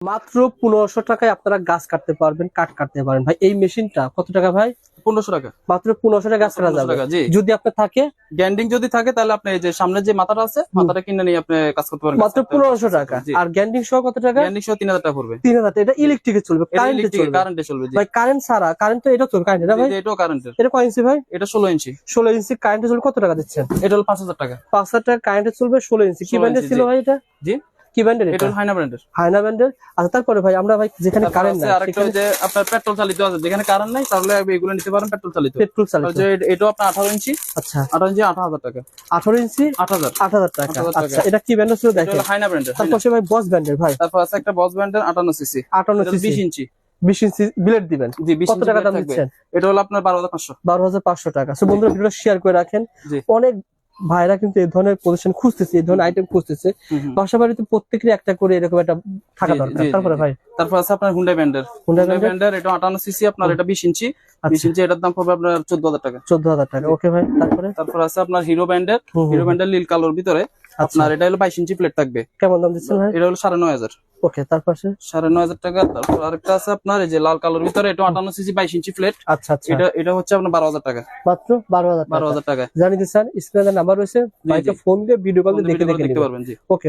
মাত্র 1500 টাকায় আপনারা গাছ কাটতে পারবেন, কাঠ কাটতে পারেন ভাই। এই মেশিনটা কত টাকা ভাই? 1500 টাকা। মাত্র 1500 টাকা গাছ কাটা 1500 যাবে টাকা, জি। যদি আপনার থাকে। গ্যান্ডিং যদি থাকে তাহলে আপনি এই যে সামনে যে মাথাটা আছে, মাথাটা কিনে নিয়ে আপনি কাজ করতে পারেন। মাত্র 1500 টাকা। জি। আর গ্যান্ডিং সহ কত টাকা? গ্যান্ডিং সহ 3000 টাকা পড়বে। 3000 টাকা। এটা ইলেকট্রিকে চলবে, এটা কারেন্টে ইলেকট্রিক, চলবে কারেন্টে চলবে, জি। ভাই। কারেন্ট ছাড়া, কারেন্ট তো এটা চলবে কারেন্টে না ভাই? জি, এটাও কারেন্টের। এটা কয় ইঞ্চি ভাই? এটা 16 ইঞ্চি। 16 ইঞ্চি কারেন্টে চলবে, কত টাকা দিচ্ছেন? এটা হলো 5000 টাকা। 5000 টাকা কারেন্টে চলবে, 16 ইঞ্চি। কি 16 ব্র্যান্ডের ইঞ্চি, ছিল জি। ভাই এটা? জি, কি ব্র্যান্ডের এটা এটা? হলো হাইনা ব্র্যান্ডের। হায়না ব্র্যান্ডের। আচ্ছা, তারপরে ভাই আমরা ভাই যেখানে তারপর কারেন্ট আছে নাই আরেকটা সেখানে ওই যে আপনার পেট্রোল চালিত আছে, যেখানে কারেন্ট নাই তাহলে এগুলো নিতে পারেন পেট্রোল চালিত। পেট্রোল আর চালিত। যে এটাও আপনার 18 ইঞ্চি। আচ্ছা, 18 ইঞ্চি 8000 টাকা। 18 ইঞ্চি 8000। 8000 টাকা। 8000 টাকা। আচ্ছা, এটা কি ব্র্যান্ডের ছিল এটা দেখেন। হলো হাইনা ব্র্যান্ডের। তারপর সে ভাই বস ব্র্যান্ডের ভাই। তারপর আছে একটা বস ব্র্যান্ডের 58 সিসি। 58 এটা সিসি 20 ইঞ্চি। 20 ইঞ্চি ব্লেড দিবেন। জি, 20 কত ইঞ্চি টাকা ব্লেড দাম থাকবে। দিচ্ছেন? এটা হলো আপনার 12500। 12500 টাকা। সো বন্ধুরা ভিডিওটা শেয়ার করে রাখেন। জি। অনেক ভাইরা কিন্তু এই ধরনের পজিশন খুঁজতেছে, এই ধরনের আইটেম খুঁজতেছে। বাসা বাড়িতে প্রত্যেকেরই একটা করে এরকম একটা থাকা জি, দরকার। জি, জি, তারপরে জি। ভাই তারপর আছে আপনার হুন্ডাই ব্র্যান্ডের। হুন্ডা হুন্ডাই ব্র্যান্ডের ব্র্যান্ডের এটা 58 সিসি, আপনার এটা 20 ইঞ্চি। 20 আচ্ছা ইঞ্চি এটার দাম পড়বে আপনার 14000 টাকা। 14000 টাকা। ওকে ভাই, তারপরে তারপর আছে আপনার হিরো ব্র্যান্ডের। হুম, হুম, হিরো ব্র্যান্ডের নীল কালোর ভিতরে আচ্ছা আপনার এটা হলো 22 ইঞ্চি প্লেট থাকবে। কেমন দাম দিচ্ছেন ভাই? এটা হলো 9500। ওকে, তারপাশে 9500 টাকা। তারপর আরেকটা আছে আপনার এই যে লাল কালোর ভিতরে, এটা 58 সিসি 22 ইঞ্চি প্লেট। আচ্ছা আচ্ছা এটা হচ্ছে আপনার 12000 টাকা। মাত্র 12000 টাকা। 12000 টাকা। জানিয়ে দিচ্ছেন স্ক্রিনে নাম্বার রয়েছে, জি, ভাইকে জি। ফোন দিয়ে ভিডিও কল দিয়ে দেখে ভিডিও দেখে দেখতে নেবেন। পারবেন, জি। ওকে।